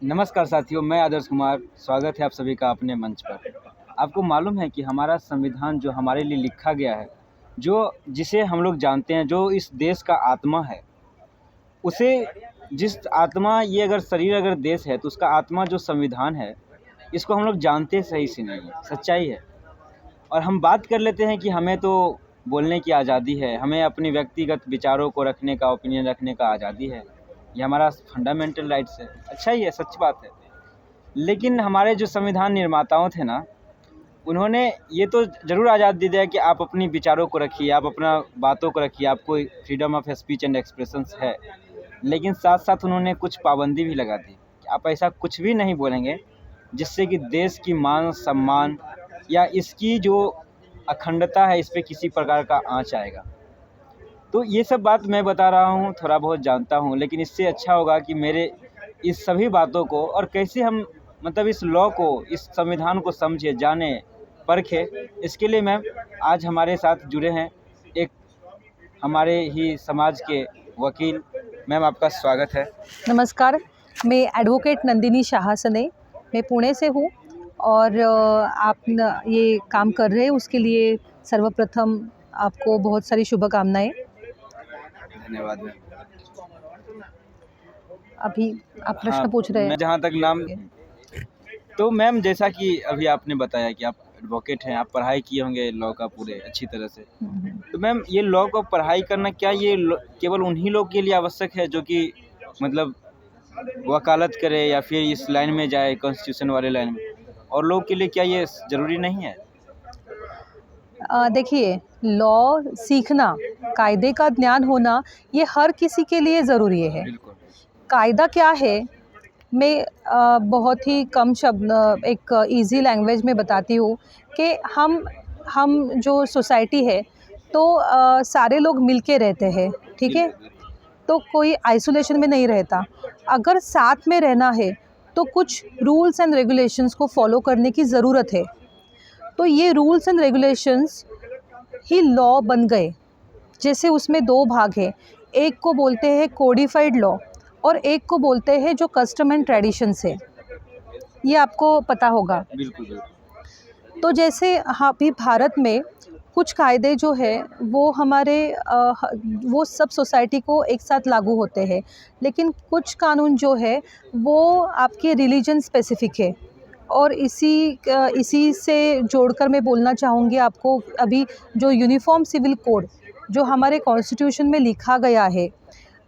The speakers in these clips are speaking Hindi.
नमस्कार साथियों, मैं आदर्श कुमार। स्वागत है आप सभी का अपने मंच पर। आपको मालूम है कि हमारा संविधान जो हमारे लिए लिखा गया है, जो जिसे हम लोग जानते हैं, जो इस देश का आत्मा है, उसे जिस आत्मा ये अगर शरीर अगर देश है तो उसका आत्मा जो संविधान है, इसको हम लोग जानते सही से नहीं है, सच्चाई है। और हम बात कर लेते हैं कि हमें तो बोलने की आज़ादी है, हमें अपनी व्यक्तिगत विचारों को रखने का, ओपिनियन रखने का आज़ादी है, ये हमारा फंडामेंटल राइट्स है। अच्छा ही है, सच बात है। लेकिन हमारे जो संविधान निर्माताओं थे ना, उन्होंने ये तो ज़रूर आज़ादी दिया कि आप अपनी विचारों को रखिए, आप अपना बातों को रखिए, आपको freedom of speech and expressions है। लेकिन साथ-साथ उन्होंने कुछ पाबंदी भी लगा दी कि आप ऐसा कुछ भी नहीं बोलेंगे, जिससे कि देश की मान-सम्मान या इसकी जो अखंडता है, इस पे किसी प्रकार का आँच आएगा। तो ये सब बात मैं बता रहा हूँ, थोड़ा बहुत जानता हूँ, लेकिन इससे अच्छा होगा कि मेरे इस सभी बातों को और कैसे हम मतलब इस लॉ को, इस संविधान को समझे, जाने, परखें, इसके लिए मैम आज हमारे साथ जुड़े हैं एक हमारे ही समाज के वकील। मैम आपका स्वागत है। नमस्कार, मैं एडवोकेट नंदिनी शाह सने, मैं पुणे से हूँ और आप ये काम कर रहे हैं उसके लिए सर्वप्रथम आपको बहुत सारी शुभकामनाएं। धन्यवाद मैम। अभी आप प्रश्न हाँ, पूछ रहे मैं हैं। जहाँ तक नाम तो मैम जैसा कि अभी आपने बताया कि आप एडवोकेट हैं, आप पढ़ाई किए होंगे लॉ का पूरे अच्छी तरह से। तो मैम ये लॉ को पढ़ाई करना क्या ये केवल उन्हीं लोग के लिए आवश्यक है जो कि मतलब वकालत करे या फिर इस लाइन में जाए, कॉन्स्टिट्यूशन वाले लाइन में, और लोग के लिए क्या ये ज़रूरी नहीं है? देखिए, लॉ सीखना, कायदे का ज्ञान होना, ये हर किसी के लिए ज़रूरी है। बिल्कुल। कायदा क्या है, मैं बहुत ही कम शब्द एक ईज़ी लैंग्वेज में बताती हूँ कि हम जो सोसाइटी है तो सारे लोग मिल के रहते हैं, ठीक है? बिल्कुल, बिल्कुल। तो कोई आइसोलेशन में नहीं रहता। अगर साथ में रहना है तो कुछ रूल्स एंड रेगुलेशंस को फॉलो करने की ज़रूरत है। तो ये rules and regulations he law बन गए। जैसे उसमें 2 भाग हैं, एक को बोलते हैं कोडिफाइड लॉ और एक को बोलते हैं जो कस्टम एंड ट्रेडिशंस है। ये आपको पता होगा। बिल्कुल, बिल्कुल। तो जैसे अभी भारत में कुछ कायदे जो है वो हमारे वो सब सोसाइटी को एक साथ लागू होते हैं, लेकिन कुछ कानून जो है वो आपके रिलीजन स्पेसिफिक है। और इसी से जोड़कर मैं बोलना चाहूँगी आपको, अभी जो यूनिफॉर्म सिविल कोड जो हमारे कॉन्स्टिट्यूशन में लिखा गया है,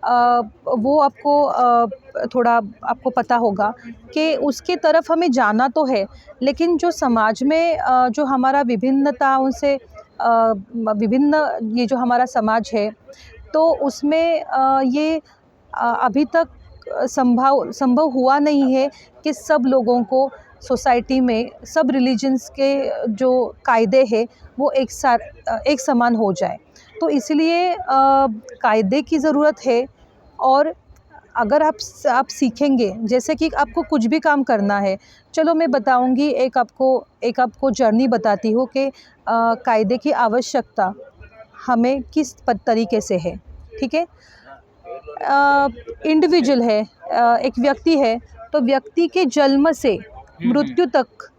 वो आपको थोड़ा आपको पता होगा कि उसकी तरफ हमें जाना तो है, लेकिन जो समाज में जो हमारा विभिन्नताओं से विभिन्न ये जो हमारा समाज है, तो उसमें ये अभी तक संभव हुआ नहीं है कि सब लोगों को सोसाइटी में सब रिलीजन्स के जो कायदे हैं वो एक समान हो जाए। तो इसलिए कायदे की ज़रूरत है। और अगर आप सीखेंगे, जैसे कि आपको कुछ भी काम करना है, चलो मैं बताऊंगी, एक आपको जर्नी बताती हूँ कि कायदे की आवश्यकता हमें किस तरीके से है, ठीक है? इंडिविजुअल है, एक व्यक्ति है, तो व्यक्ति के जन्म से मृत्यु तक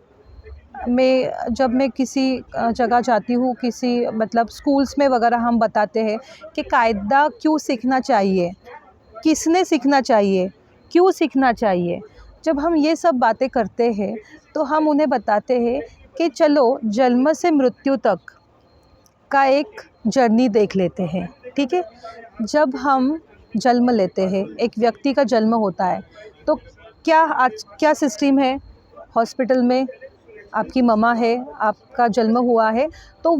जब मैं किसी जगह जाती हूँ, किसी मतलब स्कूल्स में वगैरह हम बताते हैं कि कायदा क्यों सीखना चाहिए, किसने सीखना चाहिए, क्यों सीखना चाहिए। जब हम ये सब बातें करते हैं तो हम उन्हें बताते हैं कि चलो जन्म से मृत्यु तक का एक जर्नी देख लेते हैं, ठीक है? जब हम जन्म लेते हैं, एक व्यक्ति का जन्म होता है, तो क्या सिस्टम है? हॉस्पिटल में आपकी मम्मा है, आपका जन्म हुआ है, तो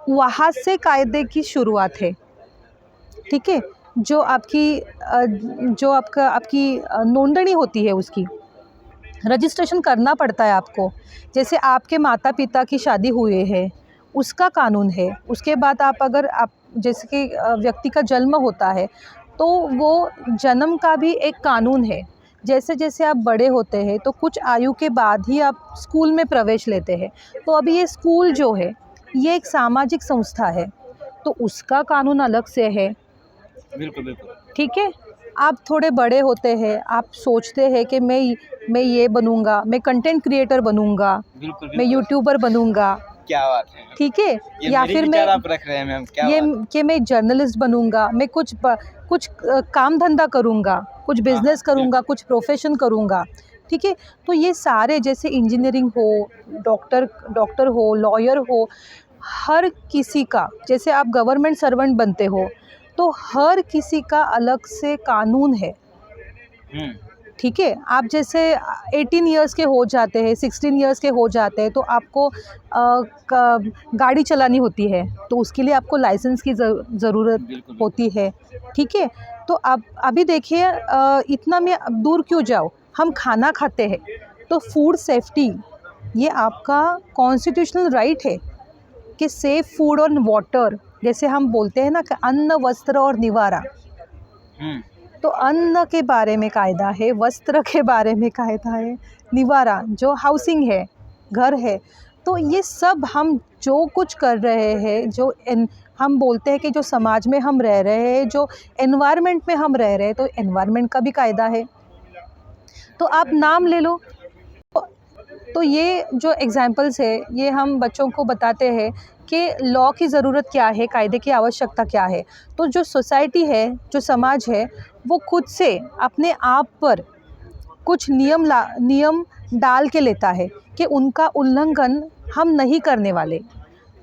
वहाँ से कायदे की शुरुआत है, ठीक है? जो आपकी नोंदणी होती है, उसकी रजिस्ट्रेशन करना पड़ता है आपको। जैसे आपके माता पिता की शादी हुई है, उसका कानून है। उसके बाद आप जैसे कि व्यक्ति का जन्म होता है, तो वो जन्म का भी एक कानून है। जैसे जैसे आप बड़े होते हैं तो कुछ आयु के बाद ही आप स्कूल में प्रवेश लेते हैं। तो अभी ये स्कूल जो है, ये एक सामाजिक संस्था है, तो उसका कानून अलग से है, बिल्कुल, बिल्कुल। ठीक है? आप थोड़े बड़े होते हैं, आप सोचते हैं कि मैं ये बनूँगा, मैं कंटेंट क्रिएटर बनूँगा, बिल्कुल, मैं बिल्कुल। यूट्यूबर बनूँगा, क्या बात है! ठीक है? ये या मेरे फिर विचार मैं आप रख रहे हैं मैम, क्या ये बात कि मैं जर्नलिस्ट बनूँगा, मैं कुछ काम धंधा करूँगा, कुछ है! हाँ, हाँ, बिज़नेस करूँगा, बिल्कुल। कुछ प्रोफ़ेशन करूँगा, ठीक है? तो ये सारे जैसे इंजीनियरिंग हो, डॉक्टर डॉक्टर हो, लॉयर हो, हर किसी का जैसे आप गवर्नमेंट सर्वेंट बनते हो, तो हर किसी का अलग से कानून है। हुँ, ठीक है? आप जैसे 18 इयर्स के हो जाते हैं, 16 इयर्स के हो जाते हैं, तो आपको क गाड़ी चलानी होती है, तो उसके लिए आपको लाइसेंस की ज़रूरत बिल्कुल, बिल्कुल। होती है, ठीक है? तो अब अभी देखिए इतना मैं अब दूर क्यों जाऊँ? हम खाना खाते हैं, तो फूड सेफ्टी ये आपका कॉन्स्टिट्यूशनल राइट है कि सेफ फूड और वाटर, जैसे हम बोलते हैं ना कि अन्न, वस्त्र और निवारा। हुँ, तो अन्न के बारे में कायदा है, वस्त्र के बारे में कायदा है, निवारा जो हाउसिंग है, घर है। तो ये सब हम जो कुछ कर रहे हैं, जो हम बोलते हैं कि जो समाज में हम रह रहे हैं, जो एनवायरनमेंट में हम रह रहे हैं, तो एनवायरनमेंट का भी कायदा है। तो आप नाम ले लो। तो ये जो एग्ज़ाम्पल्स है, ये हम बच्चों को बताते हैं कि लॉ की ज़रूरत क्या है, कायदे की आवश्यकता क्या है। तो जो सोसाइटी है, जो समाज है, वो खुद से अपने आप पर कुछ नियम डाल के लेता है कि उनका उल्लंघन हम नहीं करने वाले।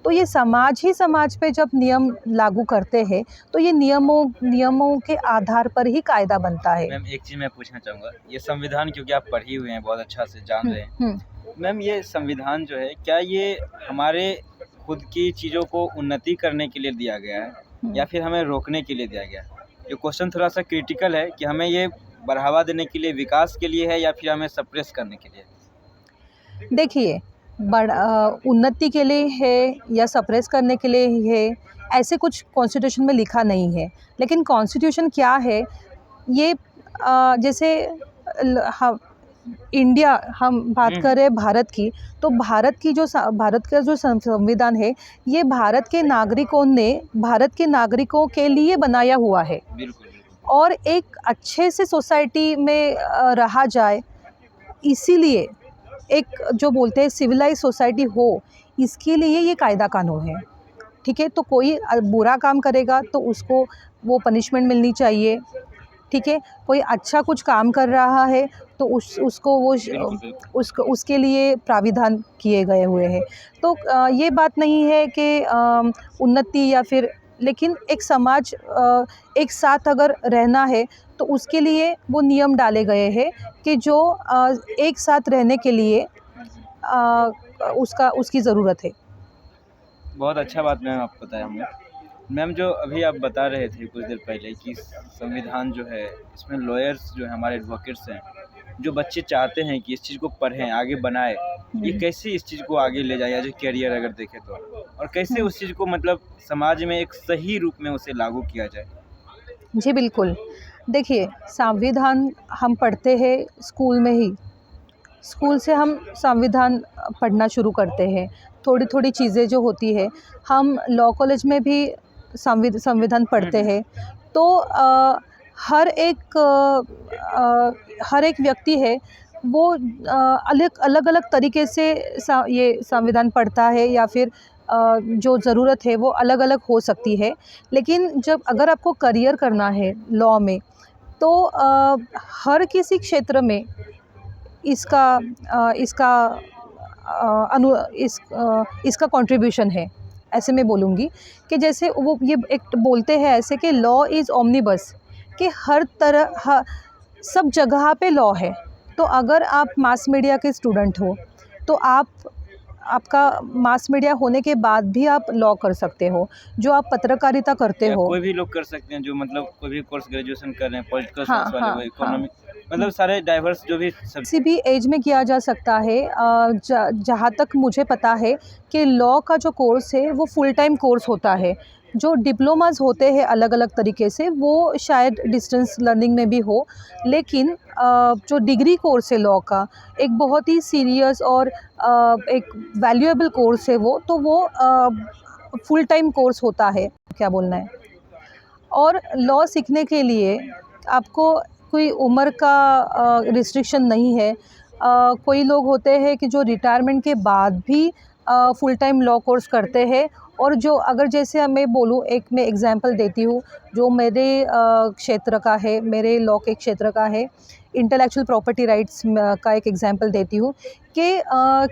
तो ये समाज ही समाज पे जब नियम लागू करते हैं, तो ये नियमों के आधार पर ही कायदा बनता है। मैम एक चीज़ मैं पूछना चाहूँगा, ये संविधान क्योंकि आप पढ़ी हुई हैं, बहुत अच्छा से जान हुँ, रहे हैं। हुँ। मैम ये संविधान जो है, क्या ये हमारे खुद की चीज़ों को उन्नति करने के लिए दिया गया है या हुँ। फिर हमें रोकने के लिए दिया गया है? ये क्वेश्चन थोड़ा-सा क्रिटिकल है कि हमें ये बढ़ावा देने के लिए, विकास के लिए है या फिर हमें सप्रेस करने के लिए? देखिए, उन्नति के लिए है या सप्रेस करने के लिए है, ऐसे कुछ कॉन्स्टिट्यूशन में लिखा नहीं है। लेकिन कॉन्स्टिट्यूशन क्या है, ये जैसे इंडिया हम बात हुँ, कर रहे हैं भारत की, तो भारत का जो संविधान है, ये भारत के नागरिकों के लिए बनाया हुआ है। बिल्कुल, बिल्कुल। और एक अच्छे से सोसाइटी में रहा जाए, इसीलिए एक जो बोलते हैं सिविलाइज़ सोसाइटी हो, इसके लिए ये कायदा कानून है, ठीक है? तो कोई बुरा काम करेगा तो उसको वो पनिशमेंट मिलनी चाहिए, ठीक है? कोई अच्छा कुछ काम कर रहा है तो उसको बिल्कुल, बिल्कुल। उसके लिए प्राविधान किए गए हुए हैं। तो ये बात नहीं है कि उन्नति या फिर, लेकिन एक समाज एक साथ अगर रहना है तो उसके लिए वो नियम डाले गए हैं कि जो एक साथ रहने के लिए हुँ, हुँ। उसकी ज़रूरत है। बहुत अच्छा बात मैम आपको बताया हमने। मैम जो अभी आप बता रहे थे कुछ देर पहले कि संविधान जो है इसमें लॉयर्स जो हैं हमारे एडवोकेट्स हैं, जो बच्चे चाहते हैं कि इस चीज़ को पढ़ें, आगे बढ़ाएँ, ये हुँ, कैसे इस चीज़ को आगे ले जाए एज़ ए करियर अगर देखें तो? और कैसे हुँ। उस चीज़ को मतलब समाज में एक सही रूप में उसे लागू किया जाए? जी, बिल्कुल। देखिए, संविधान हम पढ़ते हैं स्कूल में ही। स्कूल से हम संविधान पढ़ना शुरू करते हैं। थोड़ी-थोड़ी चीज़ें जो होती है, हम लॉ कॉलेज में भी संविधान हुँ, पढ़ते हुँ। हैं। तो हर एक व्यक्ति है, वो अलग-अलग तरीके से ये संविधान पढ़ता है या फिर जो ज़रूरत है वो अलग-अलग हो सकती है। लेकिन जब अगर आपको करियर करना है लॉ में, तो हर किसी क्षेत्र में इसका अ, इसका इसका कंट्रीब्यूशन है। ऐसे मैं बोलूँगी कि जैसे वो ये एक बोलते हैं ऐसे कि लॉ इज़ ओमनिबस, कि हर तरह सब जगह पे लॉ है। तो अगर आप मास मीडिया के स्टूडेंट हो, तो आपका मास मीडिया होने के बाद भी आप लॉ कर सकते हो। जो आप पत्रकारिता करते या हो, कोई भी लोग कर सकते हैं जो मतलब कोई भी कोर्स ग्रेजुएशन कर रहे हैं, पॉलिटिकल हाँ, साइंस वाले हाँ, हो, हाँ। इकोनॉमिक मतलब सारे डाइवर्स जो भी सब किसी भी एज में किया जा सकता है। जहाँ तक मुझे पता है कि लॉ का जो कोर्स है वो फुल टाइम कोर्स होता है। जो डिप्लोमास होते हैं अलग-अलग तरीके से, वो शायद डिस्टेंस लर्निंग में भी हो। लेकिन जो डिग्री कोर्स है लॉ का, एक बहुत ही सीरियस और एक वैल्यूएबल कोर्स है वो, तो वो फुल टाइम कोर्स होता है। क्या बोलना है? और लॉ सीखने के लिए आपको कोई उम्र का रिस्ट्रिक्शन नहीं है। कोई लोग होते हैं कि जो रिटायरमेंट के बाद भी फुल टाइम लॉ कोर्स करते हैं, और जो अगर जैसे मैं बोलूँ, एक मैं एग्ज़ाम्पल देती हूँ जो मेरे क्षेत्र का है, मेरे लॉ के क्षेत्र का है, इंटेलेक्चुअल प्रॉपर्टी राइट्स का एक एग्ज़ाम्पल देती हूँ कि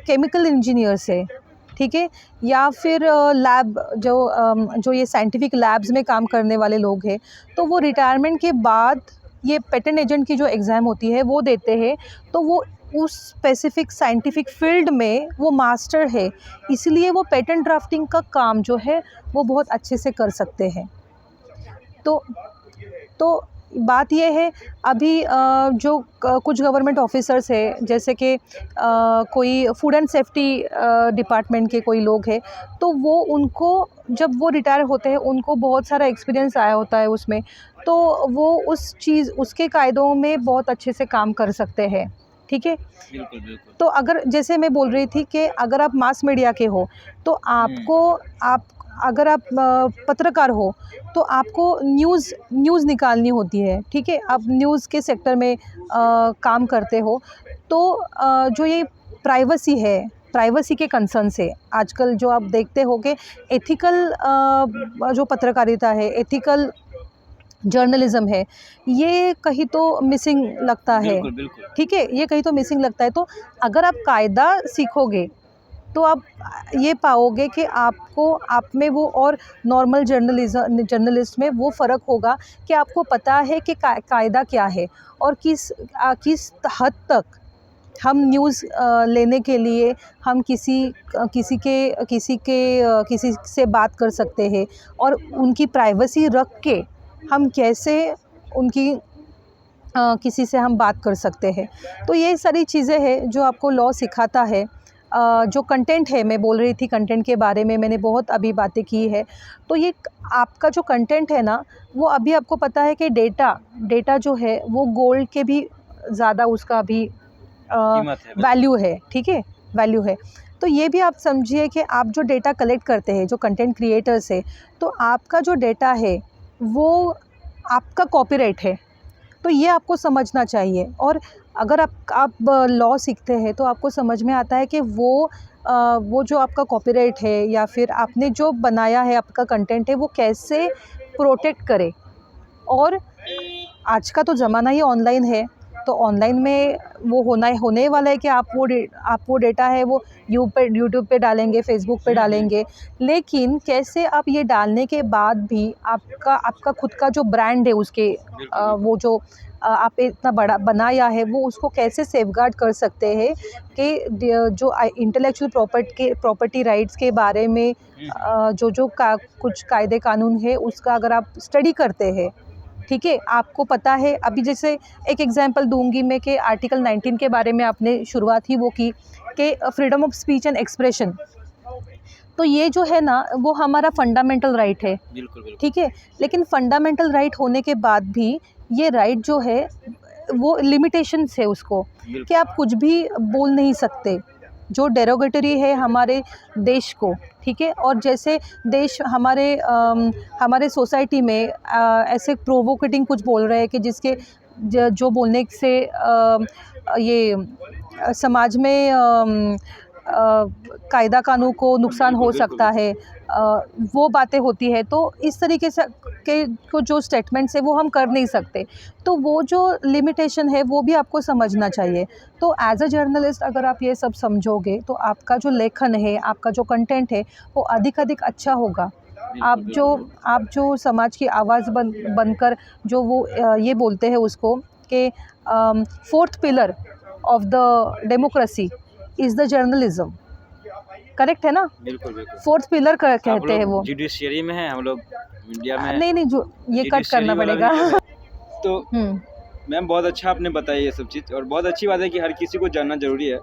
केमिकल इंजीनियर्स है, ठीक है, या फिर लैब जो ये साइंटिफिक लैब्स में काम करने वाले लोग हैं, तो वो रिटायरमेंट के बाद ये पेटेंट एजेंट की जो एग्ज़ाम होती है वो देते हैं, तो वो उस स्पेसिफिक साइंटिफिक फील्ड में वो मास्टर है, इसलिए वो पेटेंट ड्राफ्टिंग का काम जो है वो बहुत अच्छे से कर सकते हैं। तो तो बात ये है, अभी जो कुछ गवर्नमेंट ऑफिसर्स हैं, जैसे कि कोई फूड एंड सेफ्टी डिपार्टमेंट के कोई लोग हैं, तो वो उनको जब वो रिटायर होते हैं उनको बहुत सारा एक्सपीरियंस आया होता है उसमें, तो वो उस चीज़ उसके कायदों में बहुत अच्छे से काम कर सकते हैं, ठीक है। बिल्कुल, बिल्कुल। तो अगर जैसे मैं बोल रही थी कि अगर आप मास मीडिया के हो, तो आपको आप अगर आप पत्रकार हो, तो आपको न्यूज़ निकालनी होती है, ठीक है। आप न्यूज़ के सेक्टर में काम करते हो, तो जो ये प्राइवेसी है, प्राइवेसी के कंसर्न से आजकल जो आप देखते हो कि एथिकल जो पत्रकारिता है, एथिकल जर्नलिज़्म है, ये कहीं तो मिसिंग लगता है, बिल्कुल, बिल्कुल। ठीक है? ये कहीं तो मिसिंग लगता है। तो अगर आप कायदा सीखोगे, तो आप ये पाओगे कि आपको आप में वो और नॉर्मल जर्नलिस्ट में वो फ़र्क होगा कि आपको पता है कि कायदा क्या है, और किस हद तक हम न्यूज़ लेने के लिए हम किसी से बात कर सकते हैं, और उनकी प्राइवेसी रख के हम कैसे उनकी किसी से हम बात कर सकते हैं। तो ये सारी चीज़ें हैं जो आपको लॉ सिखाता है। जो कंटेंट है, मैं बोल रही थी कंटेंट के बारे में, मैंने बहुत अभी बातें की है। तो ये आपका जो कंटेंट है ना, वो अभी आपको पता है कि डेटा जो है वो गोल्ड के भी ज़्यादा उसका अभी कीमत है, बिल्कुल। वैल्यू है, ठीक है, वैल्यू है। तो ये भी आप समझिए कि आप जो डेटा कलेक्ट करते हैं, जो कंटेंट क्रिएटर्स है, तो आपका जो डेटा है वो आपका कॉपीराइट है। तो ये आपको समझना चाहिए, और अगर आप लॉ सीखते हैं तो आपको समझ में आता है कि वो जो आपका कॉपीराइट है, या फिर आपने जो बनाया है, आपका कंटेंट है, वो कैसे प्रोटेक्ट करे। और आज का तो ज़माना ही ऑनलाइन है, तो ऑनलाइन में वो होने वाला है कि आप वो डेटा है वो यूट्यूब पे डालेंगे, फेसबुक पे डालेंगे। लेकिन कैसे आप ये डालने के बाद भी आपका खुद का जो ब्रांड है उसके वो जो आप इतना बड़ा बनाया है, वो उसको कैसे सेफगार्ड कर सकते हैं कि जो इंटेलेक्चुअल प्रॉपर्टी राइट्स के बारे में कुछ कायदे कानून है, उसका अगर आप स्टडी करते हैं, ठीक है, आपको पता है। अभी जैसे एक एग्जांपल दूंगी मैं कि आर्टिकल 19 के बारे में आपने शुरुआत ही वो की कि freedom of speech and expression. तो ये जो है ना, वो हमारा फंडामेंटल राइट है, बिल्कुल, बिल्कुल। ठीक है। लेकिन फंडामेंटल राइट होने के बाद भी ये राइट जो है वो लिमिटेशंस है उसको, कि आप कुछ भी बोल नहीं सकते जो डेरोगेटरी है हमारे देश को, ठीक है। और जैसे देश हमारे सोसाइटी में ऐसे प्रोवोकेटिंग कुछ बोल रहे हैं कि जिसके जो बोलने से ये समाज में कायदा कानून को नुकसान हो बिल्कुल, सकता है, वो बातें होती है। तो इस तरीके से को जो स्टेटमेंट्स है वो हम कर नहीं सकते। तो वो जो लिमिटेशन है वो भी आपको समझना चाहिए। तो एज अ जर्नलिस्ट अगर आप ये सब समझोगे, तो आपका जो लेखन है, आपका जो कंटेंट है, वो अधिक अच्छा होगा। आप जो समाज की आवाज़ बनकर जो वो ये बोलते हैं उसको कि fourth pillar of the democracy is the journalism, correct है ना? बिल्कुल, बिल्कुल। फोर्थ पिलर आप कहते हैं लोग वो। जुडिशियरी में हैं, हम लोग मीडिया में हैं। नहीं जो ये कट जुडिशियरी करना वाला पड़ेगा। नहीं है। तो हम्म, मैम बहुत अच्छा आपने बताया ये सब चीज़, और बहुत अच्छी बात है कि हर किसी को जानना ज़रूरी है।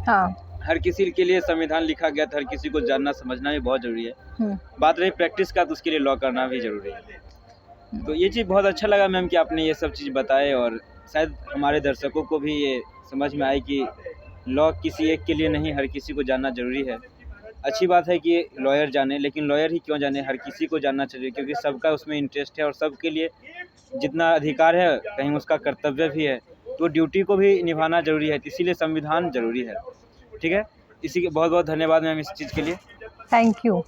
हाँ। हर किसी के लिए संविधान लिखा गया, तो हर किसी को जानना समझना भी बहुत ज़रूरी है। हम्म, बात रही प्रैक्टिस का, तो उसके लिए लॉ करना भी ज़रूरी है। तो ये चीज़ बहुत अच्छा लगा मैम कि आपने ये सब चीज़ बताए, और शायद हमारे दर्शकों को भी ये समझ में आए कि लॉ किसी एक के लिए नहीं, हर किसी को जानना ज़रूरी है। अच्छी बात है कि लॉयर जाने, लेकिन लॉयर ही क्यों जाने, हर किसी को जानना चाहिए, क्योंकि सबका उसमें इंटरेस्ट है और सबके लिए जितना अधिकार है कहीं उसका कर्तव्य भी है, तो ड्यूटी को भी निभाना ज़रूरी है, इसीलिए संविधान ज़रूरी है। ठीक है, इसी के बहुत बहुत धन्यवाद मैम इस चीज़ के लिए। Thank you.